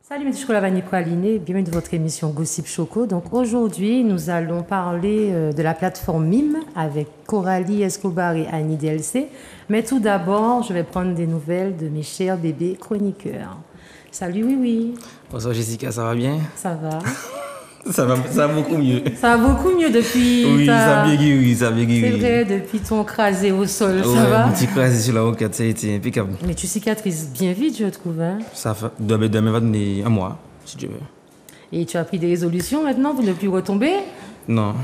Salut mes chocolat vanille praliné, bienvenue dans votre émission Gossip Choco. Donc aujourd'hui, nous allons parler de la plateforme Mime avec Coralie Escobar et Annie DLC. Mais tout d'abord, je vais prendre des nouvelles de mes chers bébés chroniqueurs. Salut oui. Bonsoir Jessica, ça va bien? Ça va. Ça va beaucoup mieux. Ça va beaucoup mieux depuis. Oui, ça a bien guéri, ça a bien guéri. C'est vrai, depuis ton crasé au sol, ouais, ça va? Mon petit crasé sur la roquette, ça a été impeccable. Mais tu cicatrises bien vite, je trouve. Hein? Ça fait, demain va donner un mois, si tu veux. Et tu as pris des résolutions maintenant pour ne plus retomber? Non,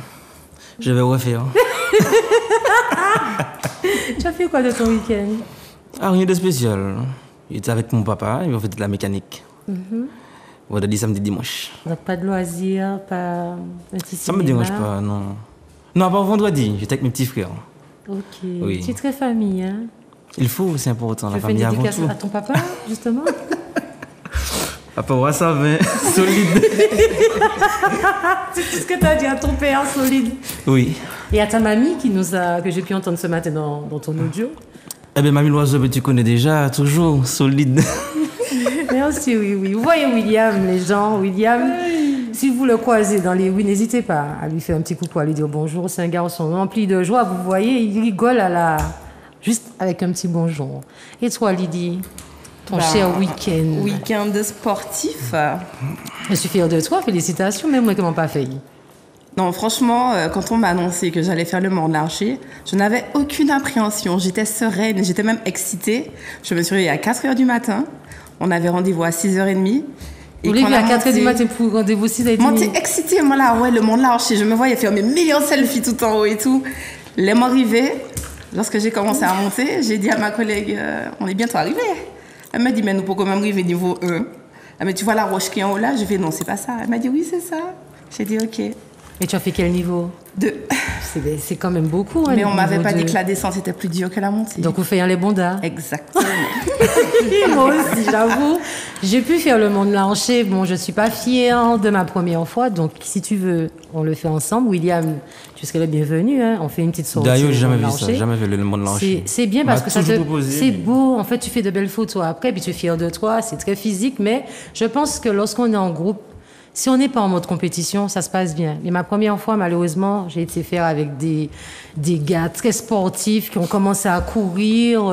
je vais refaire. Tu as fait quoi de ton week-end? Ah, rien de spécial. J'étais avec mon papa, il m'a fait de la mécanique. Vendredi, samedi, dimanche. Donc pas de loisirs, pas un petit Ça me dérange pas, non. Non, pas vendredi, j'étais avec mes petits frères. Ok. Oui. Tu es très famille, hein? Il faut, c'est important, la Tu fais une famille avant dédicace tout. à ton papa, justement? Papa, ouais, ça va, solide. C'est tout ce que tu as dit à ton père, solide. Oui. Et à ta mamie que j'ai pu entendre ce matin dans ton audio. Eh bien, mamie Loiseau, tu connais déjà, toujours solide. Merci, oui. Vous voyez William, les gens, William, si vous le croisez dans les rues, n'hésitez pas à lui faire un petit coucou, à lui dire bonjour. C'est un garçon rempli de joie, vous voyez, il rigole juste avec un petit bonjour. Et toi, Lydie, ton cher week-end? Week-end sportif. Je suis fière de toi, félicitations, même moi qui m'en pas fait. Non, franchement, quand on m'a annoncé que j'allais faire le Mont de l'Archer, je n'avais aucune appréhension. J'étais sereine, j'étais même excitée. Je me suis réveillée à 4h du matin. On avait rendez-vous à 6h30. Vous voulez à 4h du matin pour rendez-vous 6h30? Moi, t'es excitée, moi là, ouais, le Mont de l'Archer. Je me voyais faire mes millions de selfies tout en haut et tout. Les mots arrivés, lorsque j'ai commencé à monter, j'ai dit à ma collègue, on est bientôt arrivé. Elle m'a dit, mais nous pouvons même arriver niveau 1. Elle m'a dit, tu vois la roche qui est en haut là? Je vais, non, c'est pas ça. Elle m'a dit, oui, c'est ça. J'ai dit, ok. Et tu as fait quel niveau? 2. C'est quand même beaucoup. Hein, mais on m'avait pas dit que la descente était plus dure que la montée. Donc vous faites les bondas. Exactement. Moi aussi, j'avoue. J'ai pu faire le Mont de l'Archer. Bon, je suis pas fière de ma première fois. Donc si tu veux, on le fait ensemble. William, tu serais le bienvenu. Hein. On fait une petite sortie. D'ailleurs, j'ai jamais vu ça. Jamais vu le Mont de l'Archer. C'est bien parce que c'est beau. En fait, tu fais de belles photos après, puis tu es fier de toi. C'est très physique. Mais je pense que lorsqu'on est en groupe, si on n'est pas en mode compétition, ça se passe bien. Mais ma première fois, malheureusement, j'ai été faire avec des gars très sportifs qui ont commencé à courir.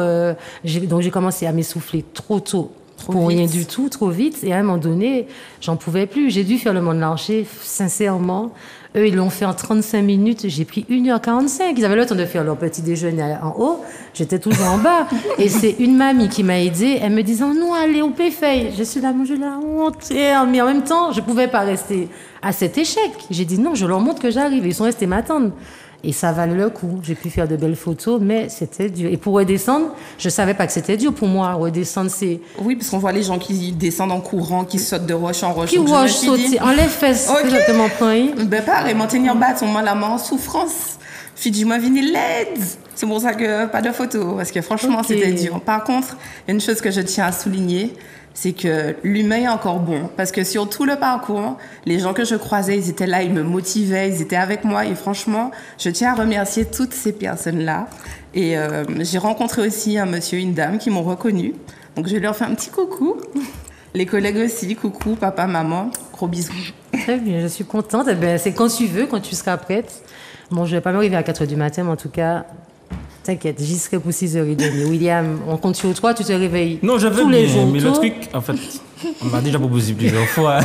Donc, j'ai commencé à m'essouffler trop tôt. Pour rien du tout, trop vite. Et à un moment donné, j'en pouvais plus. J'ai dû faire le Mont de l'Archer, sincèrement. Eux, ils l'ont fait en 35 minutes. J'ai pris 1h45. Ils avaient le temps de faire leur petit déjeuner en haut. J'étais toujours en bas. Et c'est une mamie qui m'a aidée. Elle me disant, non, allez au Péfeuille. Je suis là, moi, je la honte. Mais en même temps, je pouvais pas rester à cet échec. J'ai dit, non, je leur montre que j'arrive. Ils sont restés m'attendre. Et ça valait le coup. J'ai pu faire de belles photos, mais c'était dur. Et pour redescendre, je savais pas que c'était dur pour moi. Redescendre, c'est... Oui, parce qu'on voit les gens qui descendent en courant, qui sautent de roche en roche. Qui roche, sauter, en les fesses, okay. Exactement point. Ben pareil, m'en tenir bâton, moi la main en souffrance. Fidji-moi vinyle LED. C'est pour ça que pas de photos, parce que franchement, c'était dur. Par contre, il y a une chose que je tiens à souligner, c'est que l'humain est encore bon. Parce que sur tout le parcours, les gens que je croisais, ils étaient là, ils me motivaient, ils étaient avec moi. Et franchement, je tiens à remercier toutes ces personnes-là. Et j'ai rencontré aussi un monsieur, une dame qui m'ont reconnu. Donc, je leur fais un petit coucou. Les collègues aussi, coucou, papa, maman, gros bisous. Très bien, je suis contente. Eh bien, c'est quand tu veux, quand tu seras prête. Bon, je ne vais pas m'arriver à 4h du matin, mais en tout cas... T'inquiète, j'y serai pour 6h30. William, on compte sur toi, tu te réveilles non, je veux tous bien, les jours. Mais le truc, en fait, on m'a déjà proposé plusieurs fois.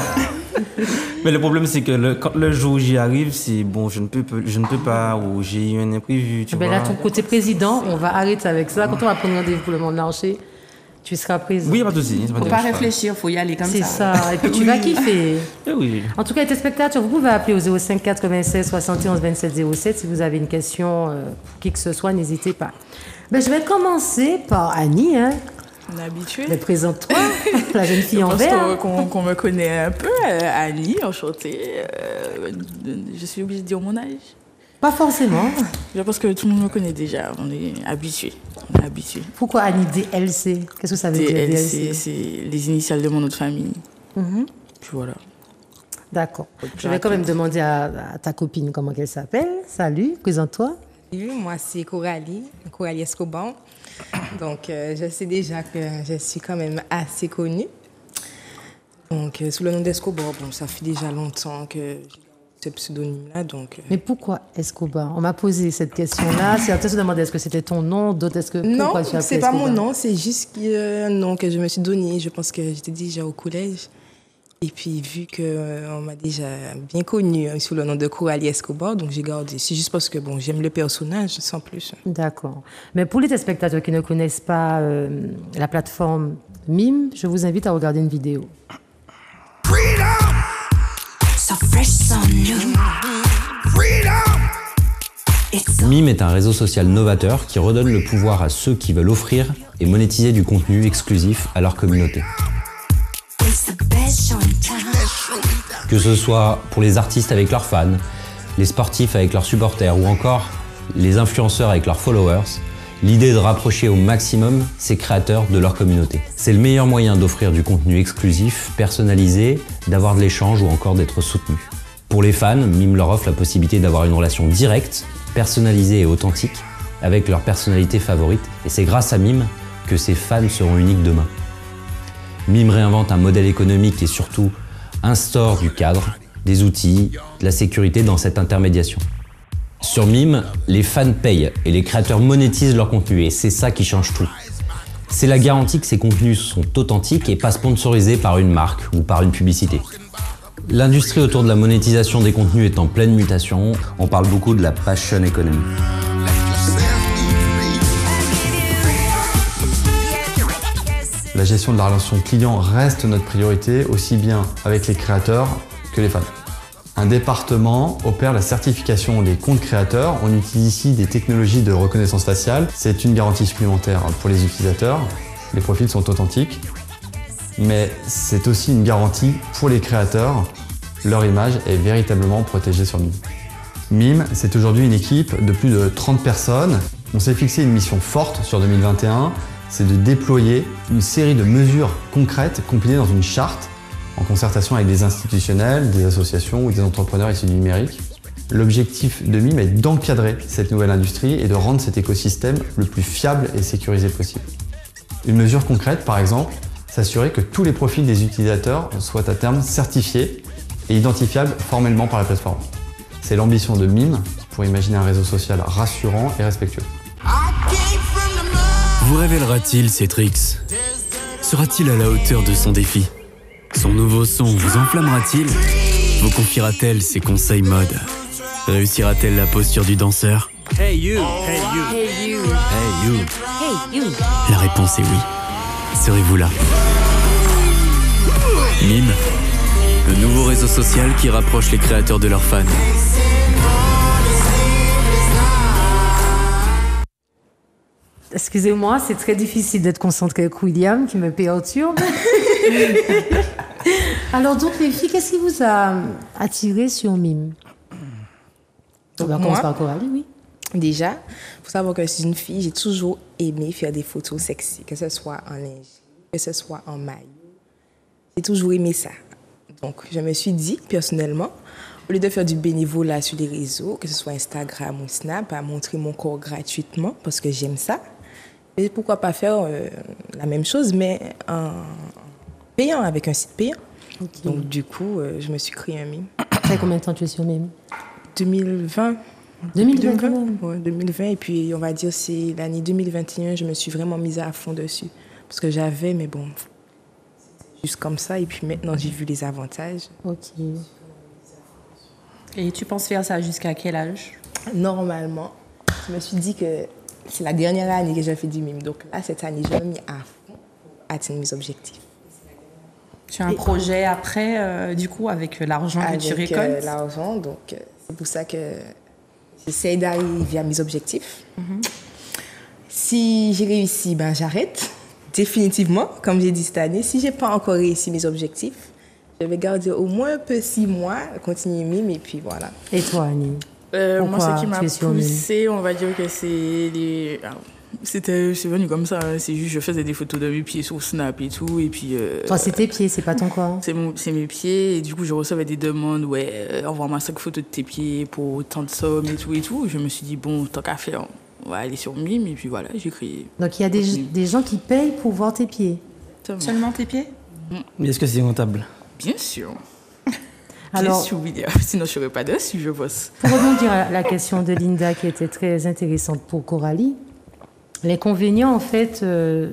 Mais le problème, c'est que quand le jour où j'y arrive, c'est bon, je ne peux pas, ou j'ai eu un imprévu, tu vois. Là, ton côté président, on va arrêter avec ça. Quand on va prendre rendez-vous pour le Mont de l'Archer, tu seras présent. Oui, il n'y a pas de souci. Faut pas réfléchir, faut y aller comme ça. C'est ça, et puis tu vas kiffer. Oui. En tout cas, les téléspectateurs, vous pouvez appeler au 05 96 71 27 07 si vous avez une question pour qui que ce soit, n'hésitez pas. Ben, je vais commencer par Annie. Hein. On est habitué. Mais présente-toi, la jeune fille en vert. Qu'on me connaît un peu, Annie, enchantée. Je suis obligée de dire mon âge. Pas forcément. Je pense que tout le monde me connaît déjà. On est habitué. Pourquoi Annie DLC? Qu'est-ce que ça veut dire DLC? C'est les initiales de mon nom de famille. Puis voilà. D'accord. Je vais quand même demander à ta copine comment elle s'appelle. Salut, présente-toi. Moi, c'est Coralie Escobar. Donc, je sais déjà que je suis quand même assez connue. Donc, sous le nom d'Escobar, ça fait déjà longtemps que j'ai ce pseudonyme-là. Mais pourquoi Escobar? On m'a posé cette question-là. Certains se demandaient est-ce que c'était ton nom, d'autres est-ce que... Non, c'est pas mon nom, c'est juste un nom que je me suis donné. Je pense que j'étais déjà au collège. Et puis, vu qu'on m'a déjà bien connue sous le nom de Coralie Escobar, donc j'ai gardé. C'est juste parce que j'aime le personnage, sans plus. D'accord. Mais pour les téléspectateurs qui ne connaissent pas la plateforme Mime, je vous invite à regarder une vidéo. Mime est un réseau social novateur qui redonne le pouvoir à ceux qui veulent offrir et monétiser du contenu exclusif à leur communauté. Que ce soit pour les artistes avec leurs fans, les sportifs avec leurs supporters ou encore les influenceurs avec leurs followers, l'idée est de rapprocher au maximum ces créateurs de leur communauté. C'est le meilleur moyen d'offrir du contenu exclusif, personnalisé, d'avoir de l'échange ou encore d'être soutenu. Pour les fans, Mime leur offre la possibilité d'avoir une relation directe, personnalisée et authentique avec leur personnalité favorite. Et c'est grâce à Mime que ces fans seront uniques demain. Mime réinvente un modèle économique et surtout instaure du cadre, des outils, de la sécurité dans cette intermédiation. Sur Mime, les fans payent et les créateurs monétisent leur contenu et c'est ça qui change tout. C'est la garantie que ces contenus sont authentiques et pas sponsorisés par une marque ou par une publicité. L'industrie autour de la monétisation des contenus est en pleine mutation. On parle beaucoup de la passion economy. La gestion de la relation client reste notre priorité, aussi bien avec les créateurs que les fans. Un département opère la certification des comptes créateurs. On utilise ici des technologies de reconnaissance faciale. C'est une garantie supplémentaire pour les utilisateurs. Les profils sont authentiques. Mais c'est aussi une garantie pour les créateurs. Leur image est véritablement protégée sur Mime. Mime, c'est aujourd'hui une équipe de plus de 30 personnes. On s'est fixé une mission forte sur 2021, c'est de déployer une série de mesures concrètes compilées dans une charte en concertation avec des institutionnels, des associations ou des entrepreneurs issus du numérique. L'objectif de Mime est d'encadrer cette nouvelle industrie et de rendre cet écosystème le plus fiable et sécurisé possible. Une mesure concrète, par exemple, s'assurer que tous les profils des utilisateurs soient à terme certifiés et identifiables formellement par la plateforme. C'est l'ambition de Mime pour imaginer un réseau social rassurant et respectueux. Vous révélera-t-il ses tricks? Sera-t-il à la hauteur de son défi? Son nouveau son vous enflammera-t-il? Vous confiera-t-elle ses conseils mode? Réussira-t-elle la posture du danseur? Hey you! Hey you! Hey you! Hey you! Hey you! La réponse est oui. Serez-vous là? Mime, le nouveau réseau social qui rapproche les créateurs de leurs fans. Excusez-moi, c'est très difficile d'être concentré avec William qui me perturbe. Alors donc les filles, qu'est-ce qui vous a attiré sur Mime? On va commencer par Coralie, oui. Déjà, il faut savoir que je suis une fille, j'ai toujours aimé faire des photos sexy, que ce soit en lingerie, que ce soit en maillot. J'ai toujours aimé ça. Donc, je me suis dit, personnellement, au lieu de faire du bénévolat sur les réseaux, que ce soit Instagram ou Snap, à montrer mon corps gratuitement, parce que j'aime ça, et pourquoi pas faire la même chose, mais en payant, avec un site payant. Okay. Donc, du coup, je me suis créé un Mime. Ça fait combien de temps tu es sur Mime? 2020. 2020. Ouais, 2020. Et puis, on va dire, c'est l'année 2021, je me suis vraiment mise à fond dessus. Parce que j'avais, mais bon, juste comme ça. Et puis maintenant, j'ai vu les avantages. Ok. Et tu penses faire ça jusqu'à quel âge? Normalement, je me suis dit que c'est la dernière année que j'ai fait du Mime. Donc là, cette année, je me mis à fond pour atteindre mes objectifs. Tu as un projet après, du coup, avec l'argent que tu récoltes? Avec l'argent, donc c'est pour ça que j'essaie d'arriver à mes objectifs. Mm-hmm. Si j'ai réussi, ben j'arrête définitivement, comme j'ai dit cette année. Si j'ai pas encore réussi mes objectifs, je vais garder au moins un peu 6 mois, continuer Mime et puis voilà. Et toi, Annie? Moi, ce qui m'a poussé, on va dire que c'est les... C'est venu comme ça, hein. C'est juste je faisais des photos de mes pieds sur Snap et tout, et puis... Toi, c'est tes pieds, c'est pas ton corps. C'est mes pieds, et du coup, je recevais des demandes, envoie-moi 5 photos de tes pieds pour tant de sommes et tout. Je me suis dit, bon, tant qu'à faire, on va aller sur Mime, et puis voilà, j'ai créé... Donc, il y a des gens qui payent pour voir tes pieds. Seulement tes pieds? Mais est-ce que c'est rentable? Bien sûr. Alors, sinon je ne serais pas dessus, je pense. Pour rebondir à la question de Linda, qui était très intéressante pour Coralie, l'inconvénient, en fait, de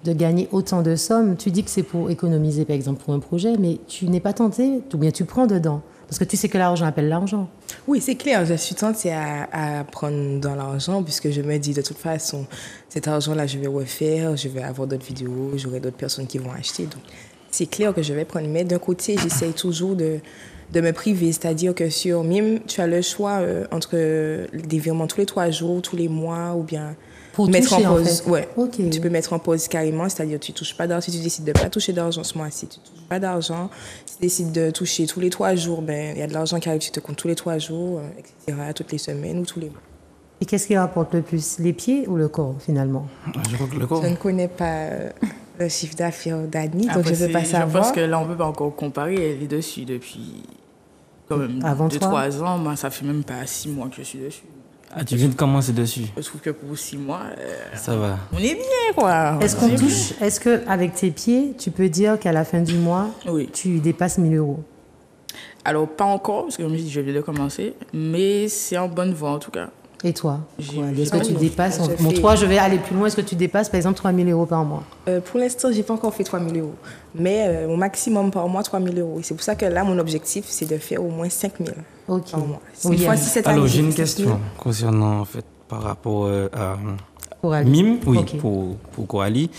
gagner autant de sommes, tu dis que c'est pour économiser, par exemple, pour un projet, mais tu n'es pas tenté, ou bien tu prends dedans, parce que tu sais que l'argent appelle l'argent. Oui, c'est clair, je suis tentée à prendre dans l'argent, puisque je me dis, de toute façon, cet argent-là, je vais refaire, je vais avoir d'autres vidéos, j'aurai d'autres personnes qui vont acheter, donc c'est clair que je vais prendre. Mais d'un côté, j'essaye toujours de me priver. C'est-à-dire que sur Mime, tu as le choix entre des virements tous les 3 jours, tous les mois, ou bien pour mettre toucher, en pause. En fait. Ouais. Okay. Tu peux mettre en pause carrément. C'est-à-dire que tu touches pas d'argent. Si tu décides de ne pas toucher d'argent ce mois-ci, tu ne touches pas d'argent. Si tu décides de toucher tous les 3 jours, il y a de l'argent qui arrive, tu te comptes tous les 3 jours, etc., toutes les semaines ou tous les mois. Et qu'est-ce qui rapporte le plus, les pieds ou le corps, finalement? Je crois que le corps. Je ne connais pas le chiffre d'affaires d'Annie, donc je ne peux pas savoir. Je pense que là, on ne peut pas encore comparer. Elle est dessus depuis quand même 2-3 ans. Moi, ça fait même pas 6 mois que je suis dessus. Ah, tu viens de commencer dessus? Je trouve que pour 6 mois, ça va. On est bien, quoi. Est-ce qu'avec tes pieds, tu peux dire qu'à la fin du mois, tu dépasses 1 000 €? Alors, pas encore, parce que comme je dis, je viens de commencer, mais c'est en bonne voie en tout cas. Et toi, est-ce que tu dépasses toi, je vais aller plus loin. Est-ce que tu dépasses, par exemple, 3 000 € par mois? Pour l'instant, je n'ai pas encore fait 3 000 €. Mais mon maximum par mois, 3 000 €. Et c'est pour ça que là, mon objectif, c'est de faire au moins 5 000 par mois. Alors, j'ai une question concernant, en fait, par rapport à Mime, pour Coralie.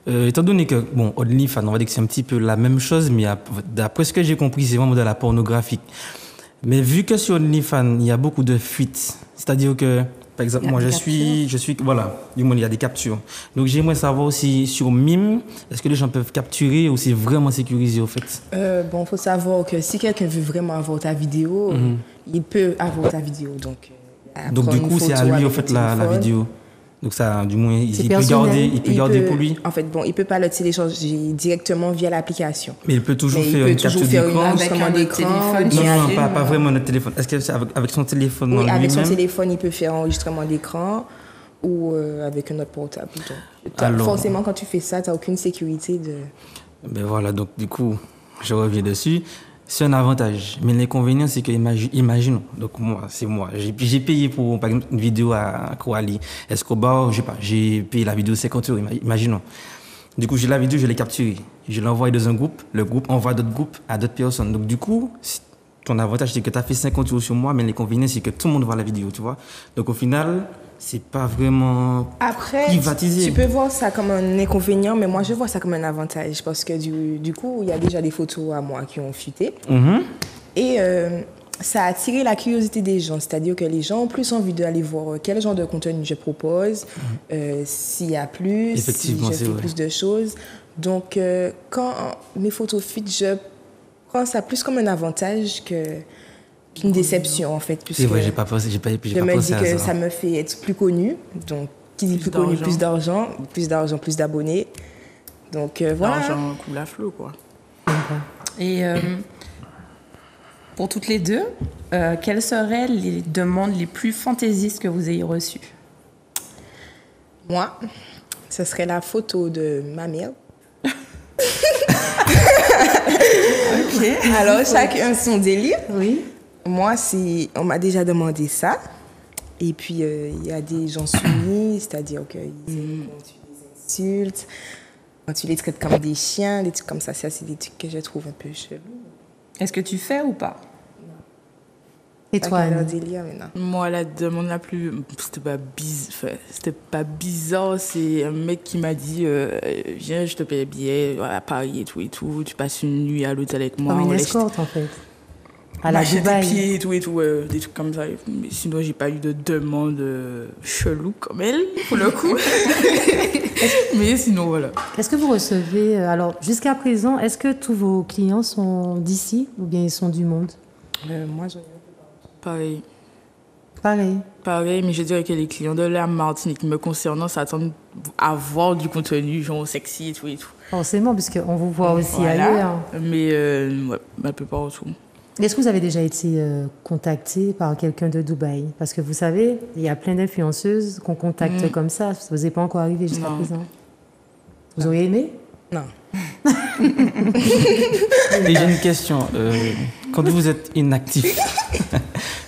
Étant donné que, OnlyFans, on va dire que c'est un petit peu la même chose, mais d'après ce que j'ai compris, c'est vraiment de la pornographique. Mais vu que sur OnlyFans, il y a beaucoup de fuites, c'est-à-dire que, par exemple, moi, je suis, voilà, du moins, il y a des captures. Donc, j'aimerais savoir aussi sur Mime, est-ce que les gens peuvent capturer ou c'est vraiment sécurisé, au fait? Il faut savoir que si quelqu'un veut vraiment avoir ta vidéo, il peut avoir ta vidéo. Donc du coup, c'est à lui, au fait, la vidéo. Donc ça, du moins, il peut garder pour lui. En fait, il peut pas le télécharger directement via l'application. Mais il peut toujours faire une capture d'écran avec un téléphone. Non, pas vraiment notre téléphone. Est-ce que c'est avec son téléphone? Oui, avec son téléphone, il peut faire un enregistrement d'écran ou avec un autre portable. Donc, forcément, quand tu fais ça, tu n'as aucune sécurité de... Ben voilà, donc du coup, je reviens dessus. C'est un avantage. Mais l'inconvénient, c'est que, imaginons, donc c'est moi, j'ai payé pour, par exemple, une vidéo à Coralie Escobar, je sais pas, j'ai payé la vidéo 50 €, imaginons. Du coup, j'ai la vidéo, je l'ai capturée. Je l'ai envoyée dans un groupe, le groupe envoie d'autres groupes à d'autres personnes. Donc du coup, ton avantage, c'est que tu as fait 50 € sur moi, mais l'inconvénient, c'est que tout le monde voit la vidéo, tu vois. Donc au final, c'est pas vraiment privatisé. Tu peux voir ça comme un inconvénient, mais moi, je vois ça comme un avantage parce que du coup, il y a déjà des photos à moi qui ont fuité. Et ça a attiré la curiosité des gens. C'est-à-dire que les gens ont plus envie d'aller voir quel genre de contenu je propose, s'il y a plus, si je fais plus de choses. Donc, quand mes photos fuitent, je prends ça plus comme un avantage qu'une déception, en fait. C'est vrai, j'ai pas pensé à ça. Je me dis que ça me fait être plus connue. Donc, qui dit plus connu, plus d'argent, plus d'abonnés. Donc, voilà. L'argent coule à flot, quoi. Et pour toutes les deux, quelles seraient les demandes les plus fantaisistes que vous ayez reçues? Moi, ce serait la photo de ma mère. Alors, chacun son délire. Oui. Moi, on m'a déjà demandé ça. Et puis, il y a des gens soumis, c'est-à-dire qu'ils aiment quand tu les insultes, quand tu les traites comme des chiens, des trucs comme ça. Ça, c'est des trucs que je trouve un peu chelou. Est-ce que tu fais ou pas? Et toi, moi, la demande la plus... C'était pas bizarre. C'est un mec qui m'a dit viens, je te paye un billet à Paris et tout. Tu passes une nuit à l'hôtel avec moi. Comme une escorte, en fait. À la Dubaï. Des pieds et tout, des trucs comme ça. Mais sinon, j'ai pas eu de demande chelou comme elle, pour le coup. Mais sinon, voilà. Est-ce que vous recevez... Alors, jusqu'à présent, est-ce que tous vos clients sont d'ici ou bien ils sont du monde? Moi, j'en ai Pareil. Pareil, mais je dirais que les clients de la Martinique me concernant s'attendent à voir du contenu genre sexy et tout et tout. Forcément, puisqu'on vous voit aussi Voilà. ailleurs. Mais ouais, la plupart tout. Est-ce que vous avez déjà été contacté par quelqu'un de Dubaï? Parce que vous savez, il y a plein d'influenceuses qu'on contacte comme ça. Vous n'êtes pas encore arrivé jusqu'à présent. Vous auriez aimé? Non. Et j'ai une question. Quand vous êtes inactif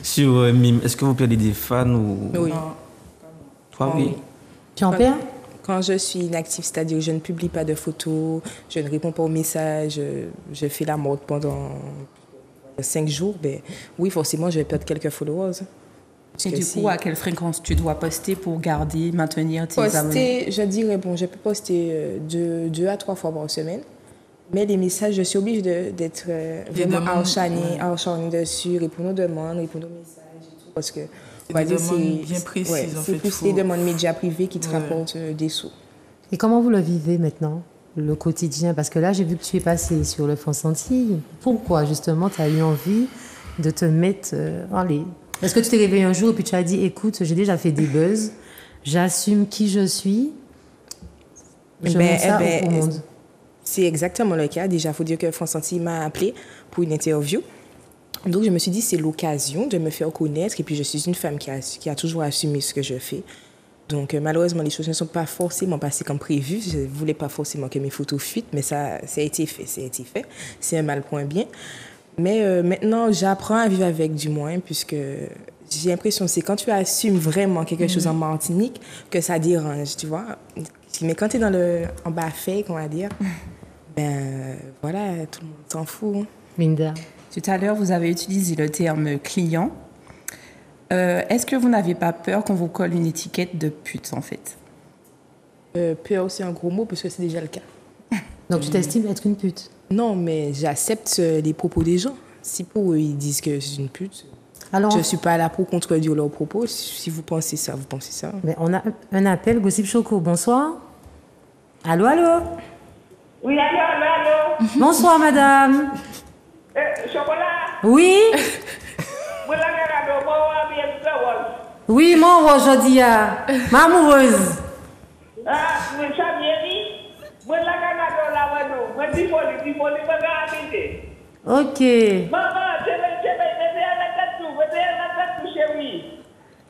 sur Mime, est-ce que vous perdez des fans ou... Oui. Toi, oui. Tu en perds? Quand je suis inactive, c'est-à-dire je ne publie pas de photos, je ne réponds pas aux messages, je fais la morte pendant 5 jours, ben oui, forcément, je vais perdre quelques followers. Et du coup, à quelle fréquence tu dois poster pour garder, maintenir tes abonnés? Je dirais, bon, je peux poster 2 à 3 fois par semaine, mais les messages, je suis obligée d'être vraiment acharnée dessus, répondre aux demandes, répondre aux messages et tout, parce que c'est des demandes bien précises, en fait. C'est plus les demandes médias privées qui te rapportent des sous. Et comment vous le vivez maintenant, le quotidien? Parce que là, j'ai vu que tu es passé sur le France Antilles. Pourquoi, justement, tu as eu envie de te mettre... Est-ce que tu t'es réveillé un jour et puis tu as dit, écoute, j'ai déjà fait des buzz, j'assume qui je suis, je montre ça au monde? C'est exactement le cas. Déjà, il faut dire que France Antilles m'a appelé pour une interview. Donc, je me suis dit, c'est l'occasion de me faire connaître. Et puis, je suis une femme qui a toujours assumé ce que je fais. Donc, malheureusement, les choses ne sont pas forcément passées comme prévu. Je ne voulais pas forcément que mes photos fuitent, mais ça a été fait. C'est un mal pour un bien. Mais maintenant, j'apprends à vivre avec, du moins, puisque j'ai l'impression que c'est quand tu assumes vraiment quelque chose en Martinique que ça dérange, tu vois. Mais quand tu es en bas fait, on va dire, ben voilà, tout le monde s'en fout. Minda. Tout à l'heure, vous avez utilisé le terme client. Est-ce que vous n'avez pas peur qu'on vous colle une étiquette de pute, en fait? Peur, c'est un gros mot, parce que c'est déjà le cas. Donc, tu t'estimes être une pute? Non, mais j'accepte les propos des gens. Si pour eux, ils disent que c'est une pute, alors, je ne suis pas là pour contredire leurs propos. Si vous pensez ça, vous pensez ça. Mais on a un appel, Gossip Choco. Bonsoir. Allô, allô? Oui, allô. Bonsoir, madame. Chocolat? Oui? Oui, mon aujourd'hui, ma amoureuse. Ok.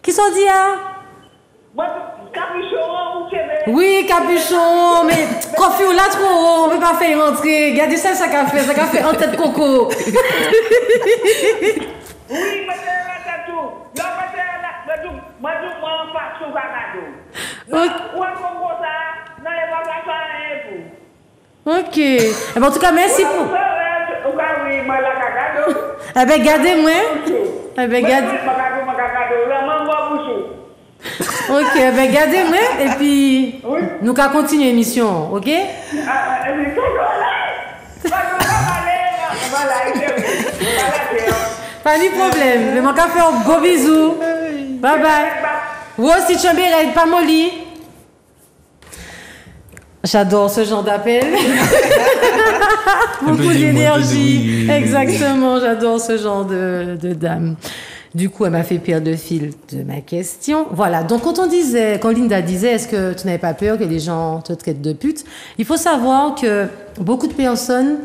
Qui sont dit, Oui, capuchon, mais coffee ou là trop, on peut pas faire rentrer. Regardez ça qu'a fait en tête coco. Ok. En tout cas, merci pour... Eh bien, gardez-moi. Eh bien, gardez... Ok, eh bien, gardez-moi. Et puis, nous allons continuer l'émission, ok? Pas de problème. Mais mon café, un gros bisou. Bye bye. Vous aussi, tu es pas molly. J'adore ce genre d'appel. Beaucoup d'énergie. Exactement, j'adore ce genre de dame. Du coup, elle m'a fait perdre le fil de ma question. Voilà, donc quand Linda disait, est-ce que tu n'avais pas peur que les gens te traitent de pute? Il faut savoir que beaucoup de personnes,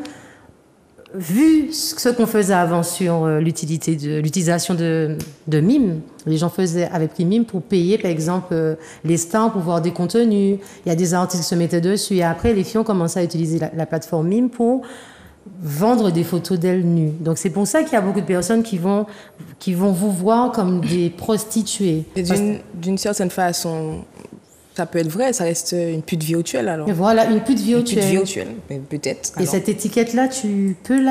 vu ce qu'on faisait avant sur l'utilisation de Mime, les gens avaient pris Mime pour payer, par exemple, les stands pour voir des contenus. Il y a des artistes qui se mettaient dessus. Et après, les filles ont commencé à utiliser la plateforme Mime pour vendre des photos d'elles nues. Donc, c'est pour ça qu'il y a beaucoup de personnes qui vont vous voir comme des prostituées. Et d'une certaine façon... Ça peut être vrai, ça reste une pute virtuelle alors. Et voilà, une pute virtuelle. Une pute virtuelle, mais peut-être. Et cette étiquette-là, tu peux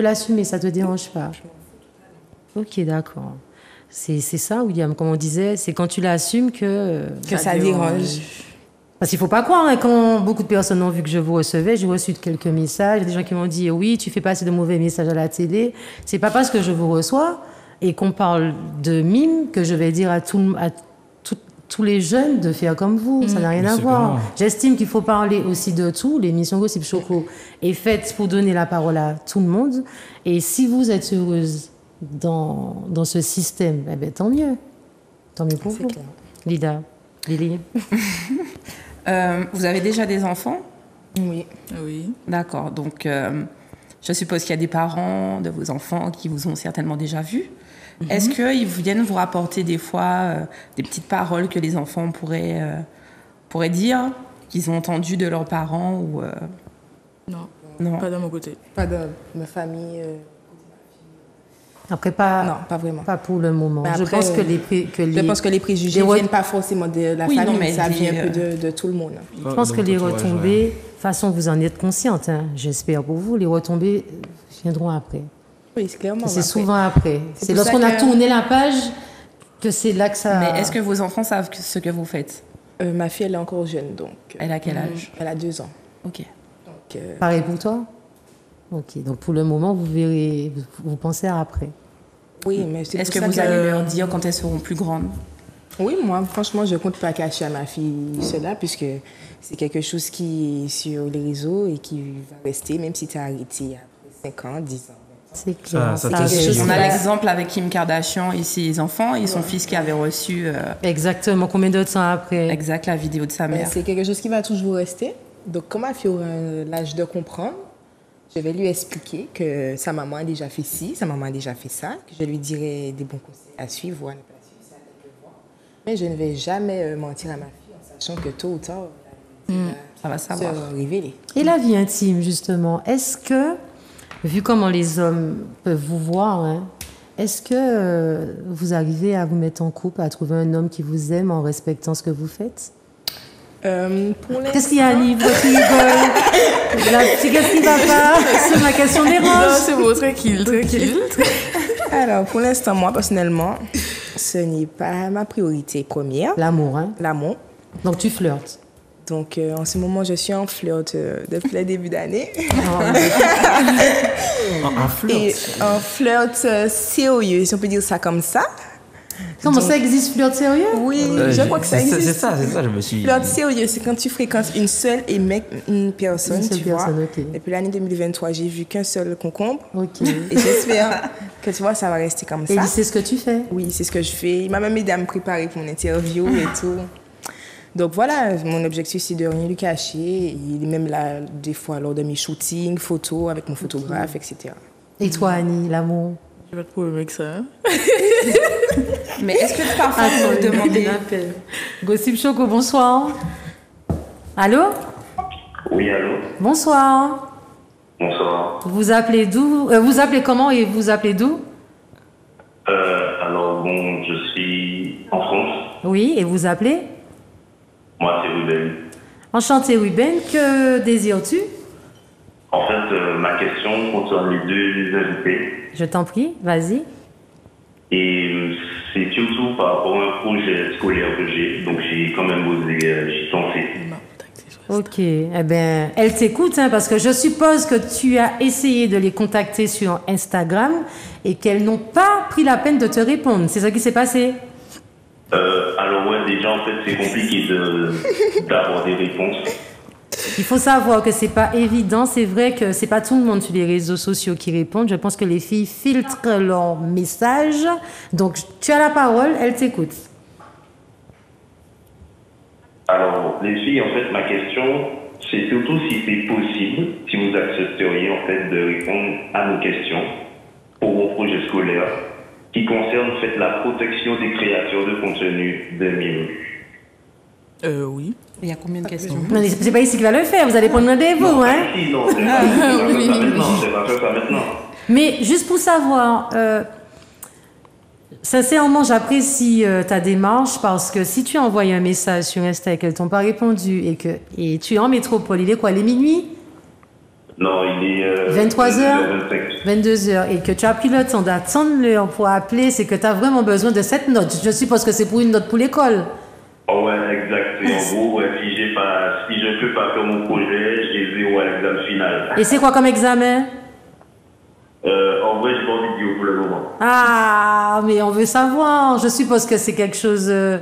l'assumer, ça te dérange pas. Ok, d'accord. C'est ça, William, comme on disait, c'est quand tu l'assumes que ça dérange. Parce qu'il ne faut pas croire, hein, quand beaucoup de personnes ont vu que je vous recevais, j'ai reçu quelques messages, il y a des gens qui m'ont dit, oui, tu fais passer de mauvais messages à la télé. C'est pas parce que je vous reçois et qu'on parle de Mime que je vais dire à tous les jeunes de faire comme vous, ça n'a rien à voir. J'estime qu'il faut parler aussi de tout. L'émission Gossip Choco est faite pour donner la parole à tout le monde. Et si vous êtes heureuse dans ce système, eh ben, tant mieux. Tant mieux pour vous. Clair. Lida, Lily. Vous avez déjà des enfants? Oui. Oui. D'accord. Donc, je suppose qu'il y a des parents de vos enfants qui vous ont certainement déjà vus. Est-ce qu'ils viennent vous rapporter des fois des petites paroles que les enfants pourraient dire, qu'ils ont entendues de leurs parents ou Non, pas de mon côté. Pas de ma famille. Après, pas, Non, pas vraiment. pas pour le moment. Mais Je après, pense que Je pense que les préjugés ne viennent pas forcément de la Oui, famille, non, mais mais ça des, vient un peu de tout le monde. Je pense que les retombées, de toute façon, vous en êtes consciente, hein, j'espère pour vous, les retombées viendront après. Oui, c'est clairement. C'est après. souvent après. C'est pour lorsqu'on ça a que- tourné la page que c'est là que ça... Mais est-ce que vos enfants savent ce que vous faites? Ma fille, elle est encore jeune, donc. Elle a quel âge? Elle a 2 ans. Ok. Donc, Pareil pour toi? Ok, donc pour le moment, vous verrez, vous pensez à après. oui, mais c'est Est-ce pour que ça vous allez leur dire quand elles seront plus grandes? Oui, moi, franchement, je ne compte pas cacher à ma fille cela, puisque c'est quelque chose qui est sur les réseaux et qui va rester, même si tu as arrêté après 5 ans, 10 ans. C'est clair. Ça c'est te quelque suit. chose On qui a va- l'exemple avec Kim Kardashian et ses enfants et son fils qui avait reçu Exactement. Combien de temps après? exact la vidéo de sa Mais mère. c'est quelque chose qui va toujours rester. Donc, quand ma fille aura l'âge de comprendre, je vais lui expliquer que sa maman a déjà fait ci, sa maman a déjà fait ça, que je lui dirai des bons conseils à suivre ou à ne pas suivre, ça avec le voir. Mais je ne vais jamais mentir à ma fille en sachant que tôt ou tard, Ça va se savoir. révéler. Et la vie intime, justement, est-ce que, vu comment les hommes peuvent vous voir, hein, est-ce que vous arrivez à vous mettre en couple, à trouver un homme qui vous aime en respectant ce que vous faites? Pour Qu'est-ce qu'il y a, Annie? Pourquoi tu rigoles? Qu'est-ce qui va pas? C'est ma question Non, dérange. c'est bon, tranquille, tranquille. Alors, pour l'instant, moi, personnellement, ce n'est pas ma priorité première, L'amour, hein? l'amour. Donc tu flirtes. Donc, en ce moment, je suis en flirt depuis le début d'année. En flirt. Et un flirt sérieux, si on peut dire ça comme ça. Comment ça existe, flirt sérieux? Oui, je crois que ça existe. C'est ça, je me suis... Flirt sérieux, c'est quand tu fréquentes une seule une personne, Une seule tu personne, vois. ok. Depuis l'année 2023, j'ai vu qu'un seul concombre. Ok. Et j'espère que, tu vois, ça va rester comme Et ça. c'est ce que tu fais? Oui, c'est ce que je fais. Il m'a même aidé à me préparer pour mon interview et tout. Donc voilà, mon objectif, c'est de rien lui cacher. Il est même là, des fois, lors de mes shootings, photos avec mon photographe, etc. Et toi, Annie, l'amour? J'ai pas de problème avec ça. Hein. Mais est-ce que parfois vous vous demandez... Gossip Choco, bonsoir. Allô? Oui, allô? Bonsoir. Bonsoir. Vous appelez d'où? Vous appelez comment et vous appelez d'où? Alors, bon, je suis en France. Oui, et vous appelez? Moi, c'est Ruben. Enchanté, Ruben. Que désires-tu? En fait, ma question concerne les deux invités. Je t'en prie, vas-y. Et c'est surtout par rapport à un projet scolaire que j'ai. Donc, j'ai quand même osé, j'y pensé. Ok, eh bien, elle t'écoute, hein, parce que je suppose que tu as essayé de les contacter sur Instagram et qu'elles n'ont pas pris la peine de te répondre. C'est ça qui s'est passé? Alors, ouais, déjà, en fait, c'est compliqué d'avoir des réponses. Il faut savoir que c'est pas évident. C'est vrai que c'est pas tout le monde sur les réseaux sociaux qui répondent. Je pense que les filles filtrent leurs messages. Donc, tu as la parole, elle t'écoute. Alors, les filles, en fait, ma question, c'est surtout si c'est possible, si vous accepteriez, en fait, de répondre à nos questions pour vos projets scolaires qui concernent, en fait, la protection des créateurs de contenu de mineurs. Oui. Il y a combien de questions? Non, mais c'est pas ici qu'il va le faire. Vous allez prendre rendez-vous, hein? Si, non, c'est pas ça maintenant, c'est pas ça maintenant. Mais juste pour savoir, sincèrement, j'apprécie ta démarche parce que si tu as envoyé un message sur Insta et qu'elles t'ont pas répondu et tu es en métropole, il est quoi, il est minuit? Non, il est... 23h 22h. Et que tu as pris le temps d'attendre l'heure pour appeler, c'est que tu as vraiment besoin de cette note. Je suppose que c'est pour une note pour l'école. Oh ouais, exact. Et en gros, ouais, si je peux pas faire mon projet, j'ai 0 à l'examen final. Et c'est quoi comme examen? En vrai, j'ai pas envie de dire pour le moment. Ah, mais on veut savoir. Je suppose que c'est quelque chose de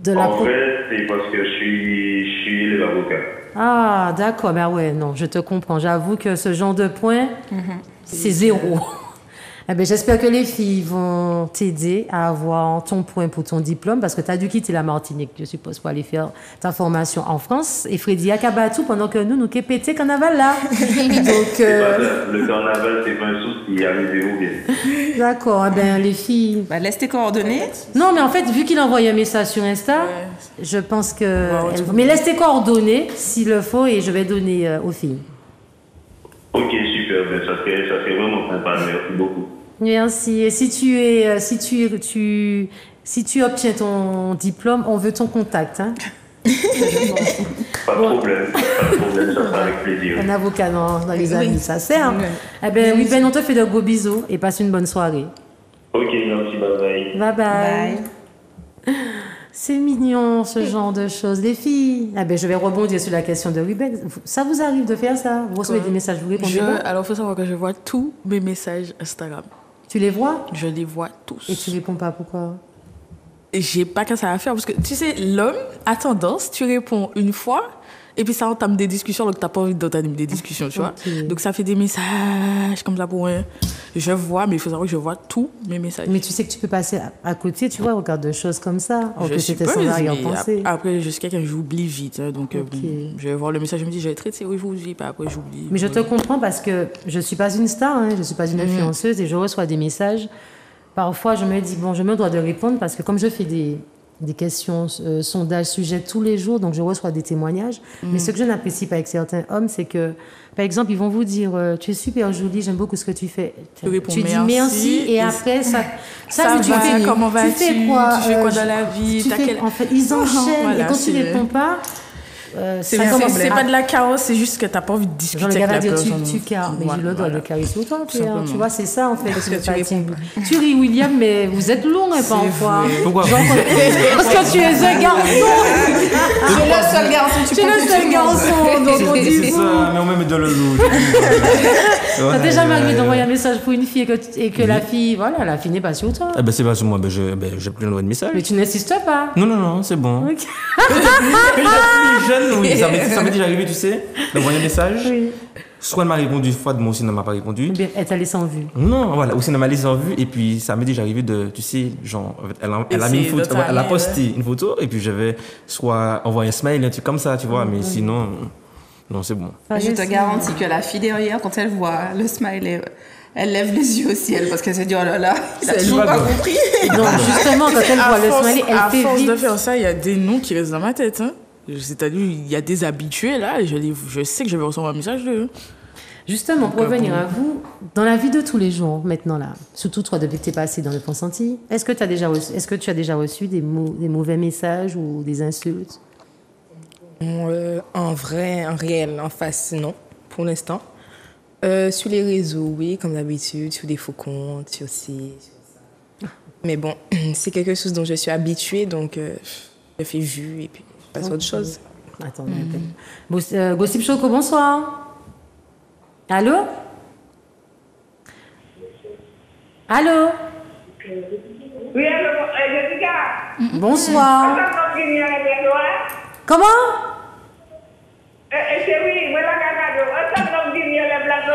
la... En fait, c'est parce que je suis élève avocat. Ah, d'accord. Ben ouais, non, je te comprends. J'avoue que ce genre de point, c'est zéro. Eh ben, j'espère que les filles vont t'aider à avoir ton point pour ton diplôme parce que tu as dû quitter la Martinique, je suppose, pour aller faire ta formation en France. Et Freddy a tout pendant que nous pété carnaval là. Donc, le carnaval, c'est pas un souci, arrivez-vous bien. D'accord, eh ben, les filles. Bah, laisse tes coordonnées. Non, mais en fait, vu qu'il a envoyé un message sur Insta, je pense que. Mais laisse tes coordonnées s'il le faut et je vais donner aux filles. Ok, super, ben, ça fait vraiment sympa, merci beaucoup. Merci. Et si tu obtiens ton diplôme, on veut ton contact. Hein? Pas de problème, ça sera avec plaisir. Un avocat dans les amis, ça sert. Eh ben, oui, Ben, on te fait de gros bisous et passe une bonne soirée. Ok, merci, bye bye. Bye bye. C'est mignon ce genre de choses. Les filles, ah ben, je vais rebondir sur la question de Ruben. Ça vous arrive de faire ça? Vous recevez des messages, vous répondez pas? Alors, il faut savoir que je vois tous mes messages Instagram. Tu les vois? Je les vois tous. Et tu réponds pas, pourquoi? J'ai pas qu'à ça à faire parce que tu sais, l'homme a tendance, tu réponds une fois et puis ça entame des discussions, donc t'as pas envie d'entamer des discussions, tu vois. Donc ça fait des messages comme ça pour rien. Je vois, mais il faut savoir que je vois tous mes messages. Mais tu sais que tu peux passer à côté, tu vois, regarde de choses comme ça. Je suppose, mais après, je suis quelqu'un que j'oublie vite, hein, donc je vais voir le message, je me dis, je vais traiter aujourd'hui, pas après j'oublie. Mais je te comprends parce que je suis pas une star, hein, je suis pas une influenceuse et je reçois des messages. Parfois, je me dis, bon, je me dois de répondre parce que comme je fais des questions, sondages, sujets tous les jours, donc je reçois des témoignages. Mais ce que je n'apprécie pas avec certains hommes, c'est que, par exemple, ils vont vous dire, tu es super jolie, j'aime beaucoup ce que tu fais. Tu dis merci et après, ça tu fais comment vas-tu? Tu fais quoi? Tu fais quoi dans la vie? En fait, ils enchaînent voilà, et quand tu ne réponds pas, c'est pas de la carosse, c'est juste que t'as pas envie de discuter avec la personne. Tu cares, mais j'ai le droit de carrer sur toi. Tu vois, c'est ça en fait. Parce que tu ris, William, mais vous êtes lourd un peu parfois. Pourquoi? Parce que tu es un garçon. Tu es le seul garçon. Tu es le seul garçon. Donc on dit. C'est ça, mais on met de le lourd. T'as déjà arrivé d'envoyer un message pour une fille et que la fille, voilà, la fille n'est pas sur toi. Eh ben c'est pas sur moi, j'ai plus le droit de message. Mais tu n'insistes pas. Non, c'est bon. Oui, ça m'est déjà arrivé, tu sais, d'envoyer un message. Oui. Soit elle m'a répondu, soit moi aussi elle ne m'a pas répondu. Bien, elle t'a laissé en vue. Non, voilà, aussi elle m'a laissé en vue. Et puis ça m'est déjà arrivé de, tu sais, genre, elle a mis une photo, elle a posté une photo, et puis je vais soit envoyer un smile, un truc comme ça, tu vois, mais sinon, non, c'est bon. Je te garantis que la fille derrière, quand elle voit le smile, elle lève les yeux au ciel parce qu'elle s'est dit oh là là, il a toujours pas compris. Non, justement, quand elle voit le smile, elle fait vite. À force de faire ça, il y a des noms qui restent dans ma tête, hein. C'est-à-dire, il y a des habitués là, et je sais que je vais recevoir un message d'eux. Justement, pour revenir à vous, dans la vie de tous les jours, maintenant là, surtout toi, depuis que tu es passé dans le consenti, est-ce que tu as déjà reçu des mauvais messages ou des insultes? En vrai, en réel, en face, non, pour l'instant. Sur les réseaux, oui, comme d'habitude, sur des faux comptes, sur ci, sur ça. Mais bon, c'est quelque chose dont je suis habituée, donc je fais vue et puis je passe à autre chose. Attends, Gossip Choco, bonsoir. Allô? Oui, allô, Jessica. Bonsoir. Comment?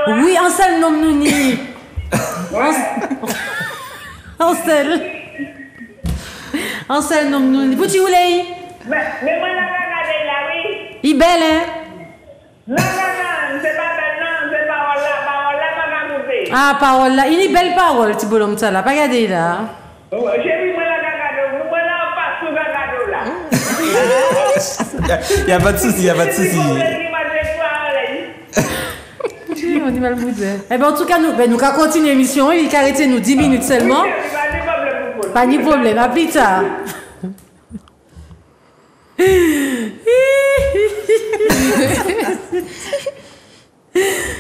Oui, Ansel nom Nouni. Ansel nom Nouni. Vous tu voulez? Mais moi la regarder là, oui. Il belle, hein? Non, c'est pas belle, non, c'est parole là, pas couper. Ah, parole là. Il est belle parole, petit bonhomme ça là. Pas regarder là. J'ai vu moi la regarder, moi là, on passe sous la regarder là. Il n'y a pas de souci, On dit mal boudé. Eh ben en tout cas, nous allons continuer l'émission. Il a arrêté nous 10 minutes seulement. Pas de problème, à plus tard.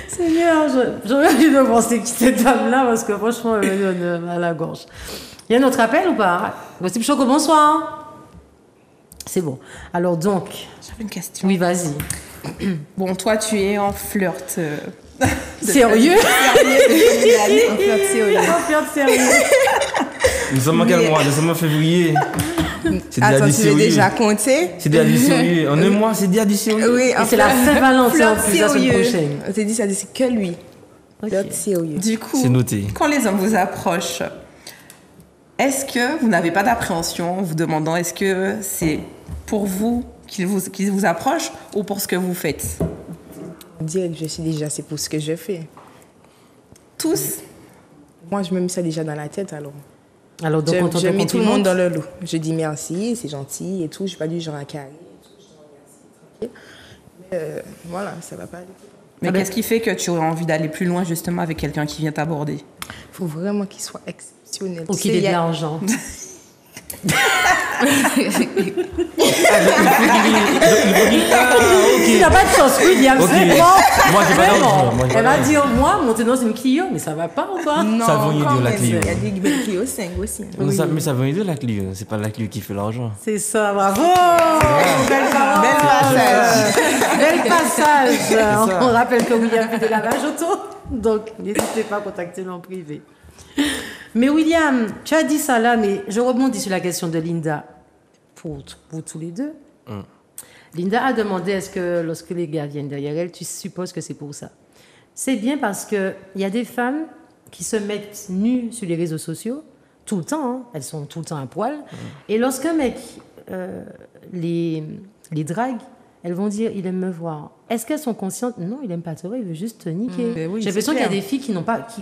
Seigneur, j'aurais envie de penser que cette dame-là parce que franchement, elle me donne à la gorge. Il y a un autre appel ou pas? Gossip Choco, bonsoir. C'est bon. Alors donc... J'avais une question. Oui, vas-y. Bon, toi, tu es en flirt... Sérieux? En flirt sérieux. Nous sommes en quel mois? Nous sommes en février. Attends, tu veux déjà compter? C'est déjà du sérieux. En un mois, c'est déjà du sérieux. Oui, et c'est la Saint-Valentin en plus la semaine prochaine. On s'est dit, ça dit, c'est que lui. D'être sérieux. Du coup, C'est noté. quand les hommes vous approchent, est-ce que vous n'avez pas d'appréhension en vous demandant est-ce que c'est pour vous qu'ils vous approchent ou pour ce que vous faites? Dire que je suis déjà, c'est pour ce que je fais. Tous? Moi, je me mets ça déjà dans la tête, alors. Alors, donc, Je mets tout le monde dans le lot. Je dis merci, c'est gentil et tout. Je suis pas du genre à carrer. Voilà, ça va pas aller. Mais qu'est-ce qui fait que tu aurais envie d'aller plus loin justement avec quelqu'un qui vient t'aborder? Il faut vraiment qu'il soit exceptionnel. Ou qu'il ait de l'argent. Il n'a pas de chance, William, c'est bon. Moi, j'ai pas d'argent. Elle va dire, moi, monter dans une Clio, mais ça va pas ou quoi? Non, Ça veut rien quand dire, la même, Clio. il y a des belles Clio 5 aussi. Mais ça veut dire la Clio. C'est pas la Clio qui fait l'argent. C'est ça, bravo! Bel passage! Bel passage! On rappelle que William fait des lavages auto, donc n'hésitez pas à contacter en privé. Mais William, tu as dit ça là, mais je rebondis sur la question de Linda. Pour vous tous les deux. Linda a demandé est-ce que lorsque les gars viennent derrière elle, tu supposes que c'est pour ça? C'est bien parce qu'il y a des femmes qui se mettent nues sur les réseaux sociaux tout le temps, hein. Elles sont tout le temps à poil. Et lorsqu'un mec les drague, elles vont dire il aime me voir. Est-ce qu'elles sont conscientes? Non, il aime pas te voir, il veut juste te niquer. Oui, j'ai l'impression qu'il y a des filles qui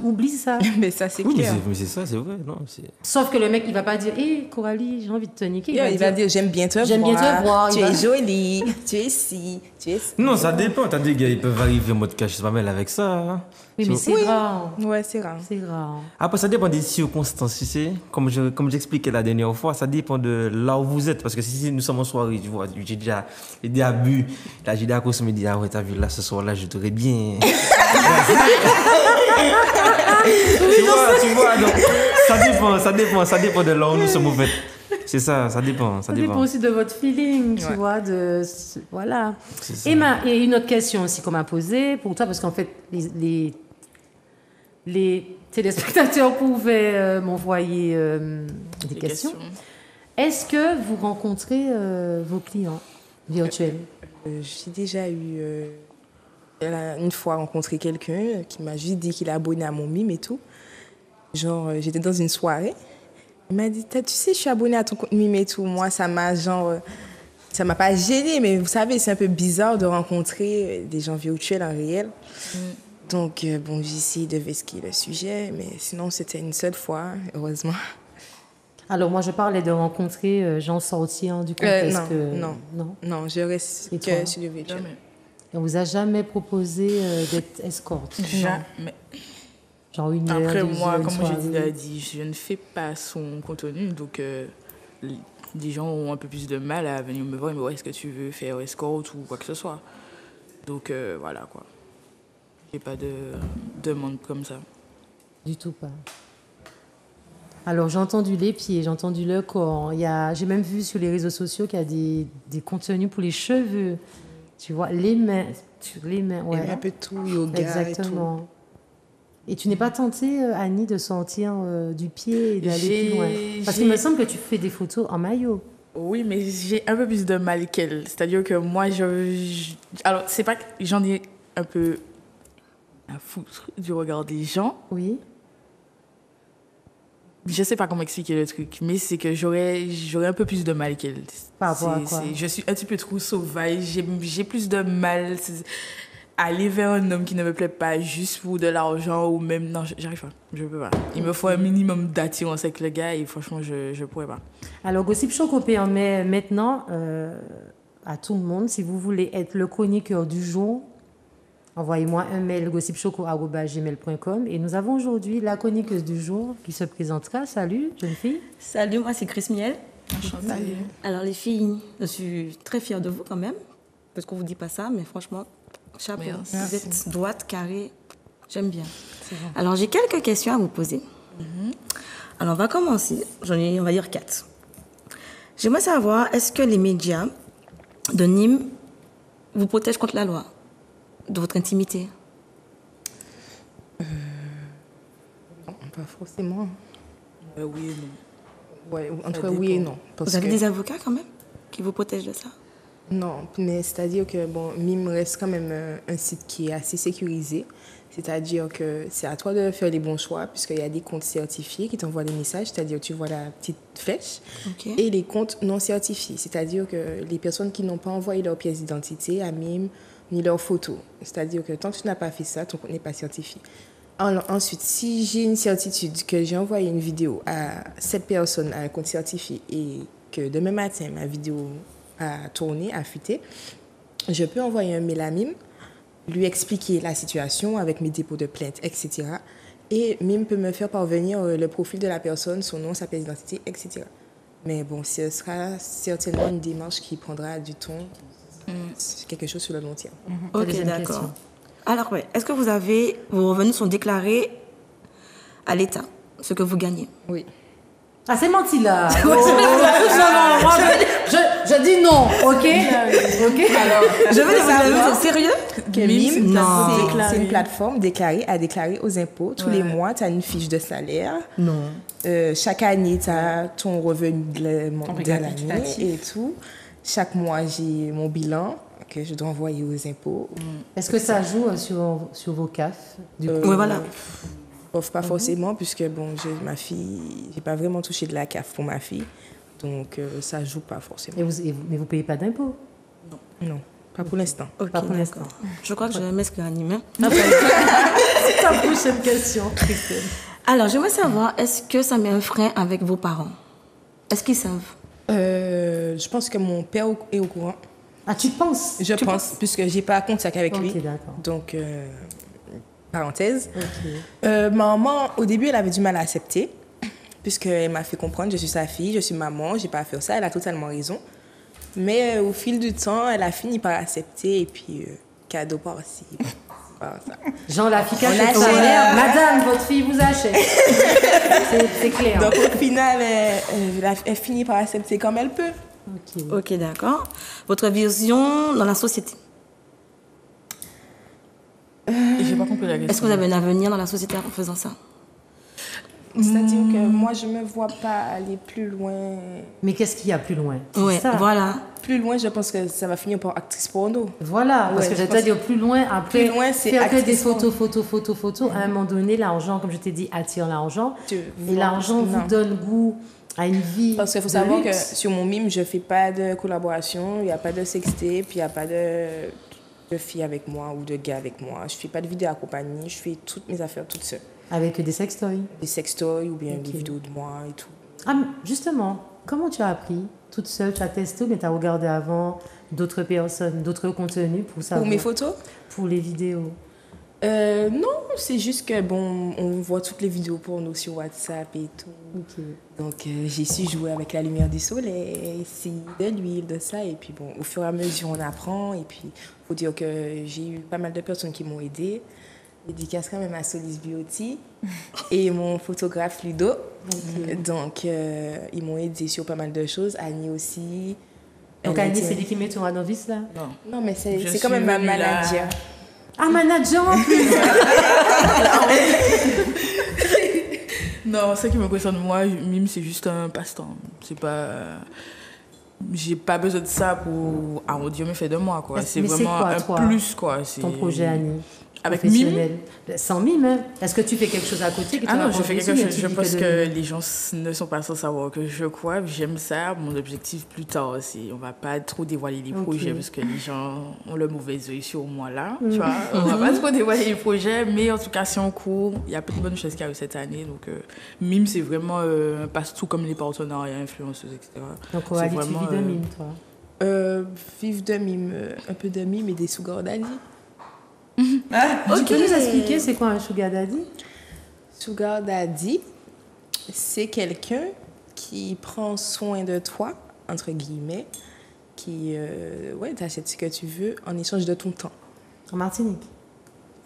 oublient ça. Mais ça, c'est Oui, clair. mais c'est ça, c'est vrai. Non, Sauf que le mec, il va pas dire hé, Coralie, j'ai envie de te niquer. Il va dire j'aime bien te voir. J'aime bien te voir. Tu es jolie, tu es ci, tu es ci. Non, ça dépend. T'as des gars, ils peuvent arriver en mode cache pas mal avec ça. Hein. Oui, mais c'est rare. Ouais, c'est rare. C'est rare. Après, ça dépend des circonstances, tu sais. Comme j'expliquais la dernière fois, ça dépend de là où vous êtes. Parce que si nous sommes en soirée, tu vois, j'ai déjà bu. Là, j'ai déjà consommé, dit, ah ouais, t'as vu, là, ce soir-là, je t'aurais bien. tu vois, donc, ça dépend de là où nous sommes, en fait. C'est ça, ça dépend. Ça dépend aussi de votre feeling, tu vois, voilà. Emma, il y a une autre question aussi qu'on m'a posée pour toi, parce qu'en fait, les téléspectateurs pouvaient m'envoyer des questions. Est-ce que vous rencontrez vos clients virtuels? J'ai déjà eu une fois rencontré quelqu'un qui m'a juste dit qu'il est abonné à mon mime et tout. Genre, j'étais dans une soirée. Il m'a dit, tu sais, je suis abonnée à ton compte mime et tout. Moi, ça m'a pas gênée, mais vous savez, c'est un peu bizarre de rencontrer des gens virtuels en réel. Donc, bon, j'ai essayé de vesquer le sujet, mais sinon, c'était une seule fois, heureusement. Alors, moi, je parlais de rencontrer gens sortis du contexte. Non, je reste que sur le virtuel. On vous a jamais proposé d'être escorte? Jamais. Genre une heure, après, 2 moi, heures, comme je l'ai dit, je ne fais pas son contenu, donc des gens ont un peu plus de mal à venir me voir et me dire est-ce que tu veux faire escorte ou quoi que ce soit. Donc voilà quoi. J'ai pas de demande comme ça. Du tout pas. Alors j'ai entendu les pieds, j'ai entendu le corps. J'ai même vu sur les réseaux sociaux qu'il y a des contenus pour les cheveux. Tu vois, les mains, ouais. Un peu tout, yoga. Exactement. Et tout. Et tu n'es pas tentée, Annie, de sortir du pied et d'aller plus loin? Parce qu'il me semble que tu fais des photos en maillot. Oui, mais j'ai un peu plus de mal qu'elle. C'est-à-dire que moi, alors, c'est pas que j'en ai un peu à foutre du regard des gens. Oui. Je sais pas comment expliquer le truc, mais c'est que j'aurais un peu plus de mal qu'elle. Par rapport à quoi? Je suis un petit peu trop sauvage. J'ai plus de mal à aller vers un homme qui ne me plaît pas juste pour de l'argent ou même... Non, j'arrive pas. Je peux pas. Il me faut un minimum d'attirance avec le gars et franchement, je pourrais pas. Alors, Gossip Show permet maintenant à tout le monde, si vous voulez être le chroniqueur du jour, envoyez-moi un mail gossipchoco@gmail.com et nous avons aujourd'hui la chroniqueuse du jour qui se présentera. Salut, jeune fille. Salut, moi c'est Chris Miel. Enchantée. Alors les filles, je suis très fière de vous quand même, parce qu'on vous dit pas ça, mais franchement, chapeau. Merci. Vous êtes droite, carrée, j'aime bien. Alors j'ai quelques questions à vous poser. Alors on va commencer, j'en ai, on va dire 4. J'aimerais savoir, est-ce que les médias de Nîmes vous protègent contre la loi de votre intimité? Non, pas forcément. Oui et non. Ouais, entre oui et non. Vous avez des avocats quand même qui vous protègent de ça? Non, mais c'est-à-dire que, bon, Mime reste quand même un site qui est assez sécurisé. C'est-à-dire que c'est à toi de faire les bons choix, puisqu'il y a des comptes certifiés qui t'envoient des messages, c'est-à-dire que tu vois la petite flèche, et les comptes non certifiés, c'est-à-dire que les personnes qui n'ont pas envoyé leur pièce d'identité à Mime, ni leur photo. C'est-à-dire que tant que tu n'as pas fait ça, ton compte n'est pas certifié. Ensuite, si j'ai une certitude que j'ai envoyé une vidéo à cette personne à un compte certifié et que demain matin, ma vidéo a tourné, a fuité, je peux envoyer un mail à Mime, lui expliquer la situation avec mes dépôts de plainte, etc. Et Mime peut me faire parvenir le profil de la personne, son nom, sa pièce d'identité, etc. Mais bon, ce sera certainement une démarche qui prendra du temps, quelque chose sur le long terme. Ok, d'accord. Alors, ouais, est-ce que vos revenus sont déclarés à l'État, ce que vous gagnez? Oui. Ah, c'est menti là. Je dis non, ok. Alors, je veux savoir, c'est sérieux? Que Mime, c'est une plateforme à déclarer aux impôts. Tous les mois, tu as une fiche de salaire. Non. Chaque année, tu as ton revenu de l'année et tout. Chaque mois, j'ai mon bilan que je dois envoyer aux impôts. Est-ce que ça joue sur vos CAF? Oui, voilà. Pas forcément, puisque bon, ma fille, j'ai pas vraiment touché de la CAF pour ma fille, donc ça joue pas forcément. Mais vous payez pas d'impôts? Non, pas pour l'instant. Okay, pas pour l'instant. Je crois que je vais m'inscrire à Nîmes. C'est ta prochaine question, Christelle. Alors, j'aimerais savoir, est-ce que ça met un frein avec vos parents? Est-ce qu'ils savent? Je pense que mon père est au courant. Ah, tu penses? Je pense, puisque j'ai pas contact avec lui. D'accord. Donc, parenthèse. Maman, au début, elle avait du mal à accepter, puisqu'elle m'a fait comprendre, je suis sa fille, je suis maman, j'ai pas à faire ça, elle a totalement raison. Mais au fil du temps, elle a fini par accepter, et puis cadeau par-ci, par-ça. Jean, la fille cachée sa mère, madame, votre fille vous achète. C'est clair. Donc au final, elle finit par accepter comme elle peut. Ok, d'accord. Votre vision dans la société? J'ai pas compris la question. Est-ce que vous avez un avenir dans la société en faisant ça? C'est-à-dire que moi, je me vois pas aller plus loin. Mais qu'est-ce qu'il y a plus loin? Oui, voilà. Plus loin, je pense que ça va finir par actrice porno. Voilà, parce que j'allais te dire plus loin, après, plus loin, c'est faire que des photos. À un moment donné, l'argent, comme je t'ai dit, attire l'argent. Et l'argent vous donne goût à une vie. Parce qu'il faut savoir que sur mon Mime, je fais pas de collaboration, il n'y a pas de sextape, il n'y a pas de filles avec moi ou de gars avec moi. Je fais pas de vidéos accompagnées, je fais toutes mes affaires toutes seules. Avec des sextoys? Des sextoys ou bien des vidéos de moi et tout. Ah, justement, comment tu as appris? Toute seule, tu as testé, mais tu as regardé avant d'autres personnes, d'autres contenus pour savoir? Pour mes photos? Pour les vidéos? Non, c'est juste que, bon, on voit toutes les vidéos porno sur WhatsApp et tout. Donc, j'ai su jouer avec la lumière du soleil, de l'huile, de ça. Et puis, bon, au fur et à mesure, on apprend. Et puis, il faut dire que j'ai eu pas mal de personnes qui m'ont aidée. Dédicace quand même à Solis Beauty et mon photographe Ludo. Donc, ils m'ont aidé sur pas mal de choses. Annie aussi. Donc, Annie, c'est lui qui met ton novice, là? Non, mais c'est quand même ma manager. Ah, manager en plus. Non, ce qui me concerne, moi, Mime, c'est juste un passe-temps. C'est pas... J'ai pas besoin de ça pour arrondir mes faits de moi, quoi. C'est vraiment quoi, un toi, plus, quoi. Ton projet, Annie? Avec Mime? Sans Mime, hein? Est-ce que tu fais quelque chose à côté que non, je fais quelque chose. Je pense que les gens ne sont pas sans savoir que je crois. J'aime ça. Mon objectif plus tard, c'est on va pas trop dévoiler les projets parce que les gens ont le mauvais œil sur moi là. Tu vois, on va pas trop dévoiler les projets, mais en tout cas, c'est en cours. Il y a plein de bonnes choses qui arrivent cette année. Donc, Mime, c'est vraiment un passe-tout comme les partenariats, influenceuses, etc. Donc, tu vis de Mime, toi? Vivre de Mime, un peu de Mime et des sugar daddy. Tu peux nous expliquer c'est quoi un sugar daddy? Sugar daddy, c'est quelqu'un qui prend soin de toi, entre guillemets, qui t'achète ce que tu veux en échange de ton temps. En Martinique?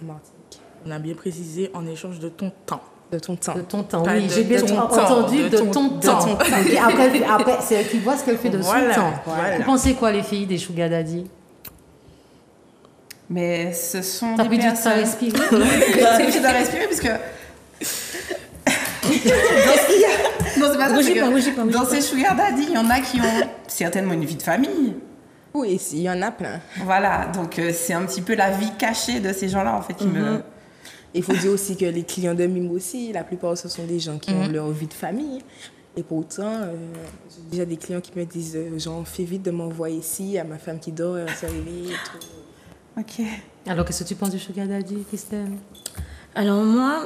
En Martinique. On a bien précisé en échange de ton temps. De ton temps. De ton temps, oui. J'ai bien entendu de ton temps. Okay, après, c'est elle qui voit ce qu'elle fait de son temps. Vous pensez quoi, les filles, des sugar daddy? Mais ce sont des personnes... T'as respirer? Je dois respirer parce que... Non, c'est pas ça. Dans ces sugar daddy, il y en a qui ont certainement une vie de famille. Oui, il y en a plein. Voilà, donc c'est un petit peu la vie cachée de ces gens-là, en fait, qui me... Il faut dire aussi que les clients de Mime aussi, la plupart, ce sont des gens qui ont leur vie de famille. Et pourtant, j'ai déjà des clients qui me disent genre, fais vite de m'envoyer ici, à ma femme qui dort, elle s'est réveillée et tout. Ok. Alors, qu'est-ce que tu penses du sugar daddy, Christelle? Alors moi,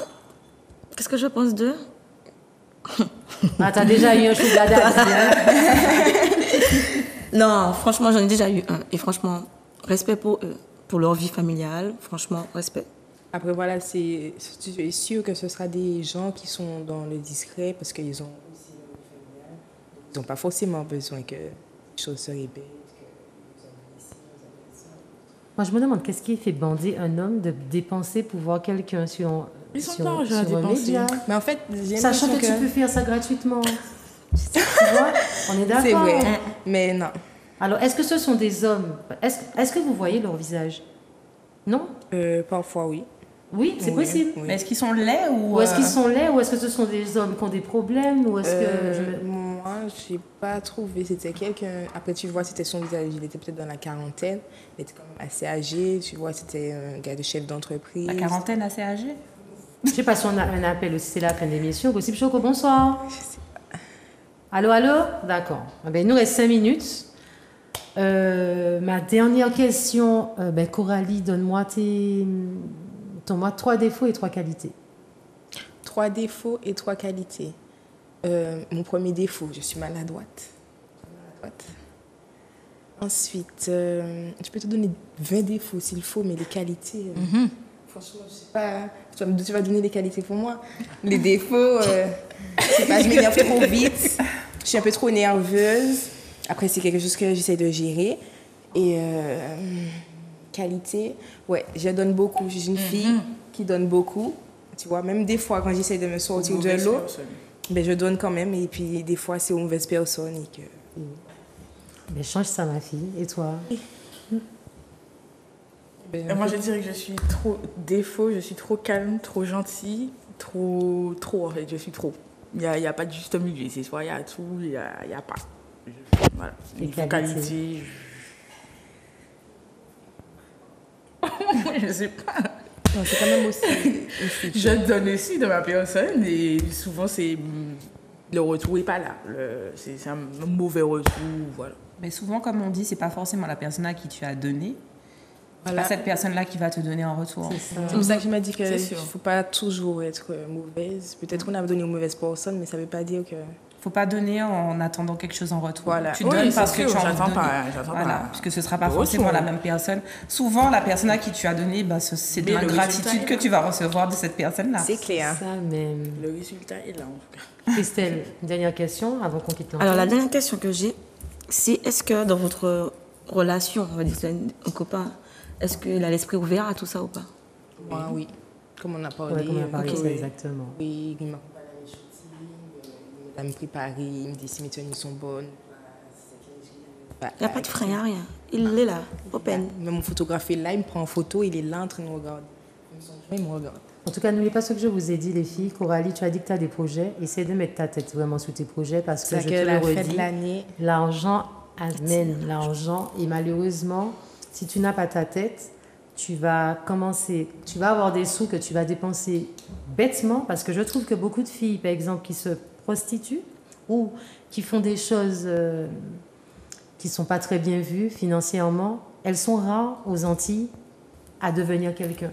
qu'est-ce que je pense d'eux? Ah, t'as déjà eu un sugar daddy, hein? Non, franchement, j'en ai déjà eu un. Et franchement, respect pour eux, pour leur vie familiale. Franchement, respect. Après, voilà, tu es sûr que ce sera des gens qui sont dans le discret parce qu'ils ont aussi leur vie familiale. Ils n'ont pas forcément besoin que les choses se répètent. Moi, je me demande qu'est-ce qui fait bander un homme de dépenser pour voir quelqu'un sur un média. Mais en fait, sachant que tu peux faire ça gratuitement. Tu vois, on est d'accord. C'est vrai, mais non. Alors, est-ce que ce sont des hommes? Est-ce que vous voyez leur visage? Non? Parfois, oui. Oui, c'est possible. Oui. Mais est-ce qu'ils sont laids ou est-ce qu'ils sont laids ou est-ce que ce sont des hommes qui ont des problèmes ou est-ce que moi je n'ai pas trouvé, c'était quelqu'un, après tu vois c'était son visage, il était peut-être dans la quarantaine, il était quand même assez âgé, tu vois c'était un gars de chef d'entreprise. La quarantaine assez âgé? Je sais pas si on a un appel aussi, c'est la fin de l'émission. Possible Choco, bonsoir. Allô, d'accord. Ben, il nous reste 5 minutes. Ma dernière question, Coralie, donne-moi 3 défauts et 3 qualités. 3 défauts et 3 qualités. Mon premier défaut, je suis maladroite. Ensuite, je peux te donner 20 défauts s'il faut, mais les qualités, franchement, je sais pas. Tu vas donner les qualités pour moi. Les défauts, je sais pas, je m'énerve trop vite. Je suis un peu trop nerveuse. Après, c'est quelque chose que j'essaie de gérer. Et qualité, ouais, je donne beaucoup. Je suis une fille qui donne beaucoup. Tu vois, même des fois, quand j'essaie de me sortir de l'eau, ben, je donne quand même. Et puis, des fois, c'est aux mauvaises personnes. Et que... Mais change ça, ma fille. Et toi? Moi, je dirais que je suis trop défaut, je suis trop calme, trop gentille, trop en fait, je suis trop. Il n'y a pas de juste milieu, c'est soit il y a tout, il n'y a pas. Voilà. Les qualités. Je sais pas. Non, c'est quand même aussi. Je donne aussi de ma personne et souvent c'est le retour n'est pas là. C'est un mauvais retour, voilà. Mais souvent, comme on dit, c'est pas forcément la personne à qui tu as donné. Voilà. C'est pas cette personne-là qui va te donner en retour. C'est pour ça que je me dis qu'il ne faut pas toujours être mauvaise. Peut-être qu'on a donné aux mauvaises personnes, mais ça ne veut pas dire que... Il ne faut pas donner en attendant quelque chose en retour. Voilà. Tu donnes parce que tu en j'attends donnes. Pas. Puisque ce ne sera pas forcément la même personne. Souvent, la personne à qui tu as donné, c'est de l'ingratitude que tu vas recevoir de cette personne-là. C'est clair. Ça même. Le résultat est là, en tout cas. Christelle, dernière question avant qu'on quitte l'antenne. Alors, la dernière question que j'ai, c'est est-ce que dans votre relation, on va dire un copain, est-ce qu'il a l'esprit ouvert à tout ça ou pas? Moi, oui. Comme on a parlé. Okay. Exactement. Oui, il m'accompagne à mes shootings, il me prépare, il me dit si mes tenues sont bonnes. Il n'y a pas de frein, il n'y a rien. Il est là, open. Même mon photographe est là, il me prend en photo, il est là en train de me regarder. Il me regarde. En tout cas, n'oubliez pas ce que je vous ai dit, les filles. Coralie, tu as dit que tu as des projets. Essaye de mettre ta tête vraiment sous tes projets parce que je te le redis, l'argent amène l'argent. Et malheureusement, si tu n'as pas ta tête, tu vas avoir des sous que tu vas dépenser bêtement parce que je trouve que beaucoup de filles, par exemple, qui se prostituent ou qui font des choses qui ne sont pas très bien vues financièrement, elles sont rares aux Antilles à devenir quelqu'un.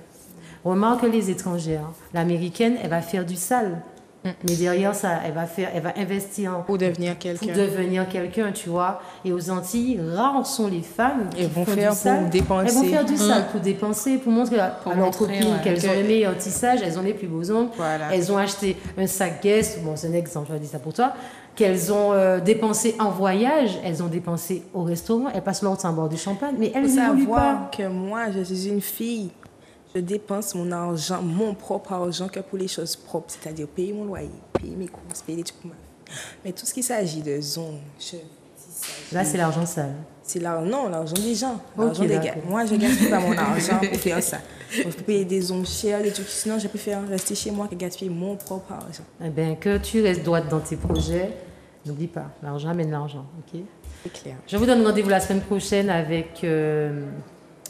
Remarque les étrangères. L'américaine, elle va faire du sale. Mais derrière ça, elle va investir pour devenir quelqu'un. Pour devenir quelqu'un, tu vois. Et aux Antilles, rares sont les femmes qui font du sale. Pour dépenser. Elles vont faire du sale pour dépenser, pour montrer à leurs copines qu'elles ont les meilleurs tissages, elles ont les plus beaux ongles, elles ont acheté un sac Guess, bon c'est un exemple, je dis ça pour toi, qu'elles ont dépensé en voyage, elles ont dépensé au restaurant, elles passent leur temps à boire du champagne, mais elles n'évoluent pas. Que moi, je suis une fille. Je dépense mon argent, mon propre argent, que pour les choses propres, c'est-à-dire payer mon loyer, payer mes courses, payer les trucs pour ma vie. Mais tout ce qui s'agit de zone, là, c'est l'argent sale. C'est l'argent des gens, l'argent des gars. Moi, je ne gaspille pas mon argent pour faire ça. Donc, je peux payer des ongles chers, des trucs. Sinon, je préfère rester chez moi que gaspiller mon propre argent. Eh bien, que tu restes droite dans tes projets. N'oublie pas, l'argent amène l'argent, ok? C'est clair. Je vous donne rendez-vous la semaine prochaine avec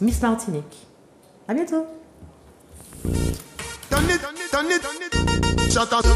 Miss Martinique. À bientôt. Shut up.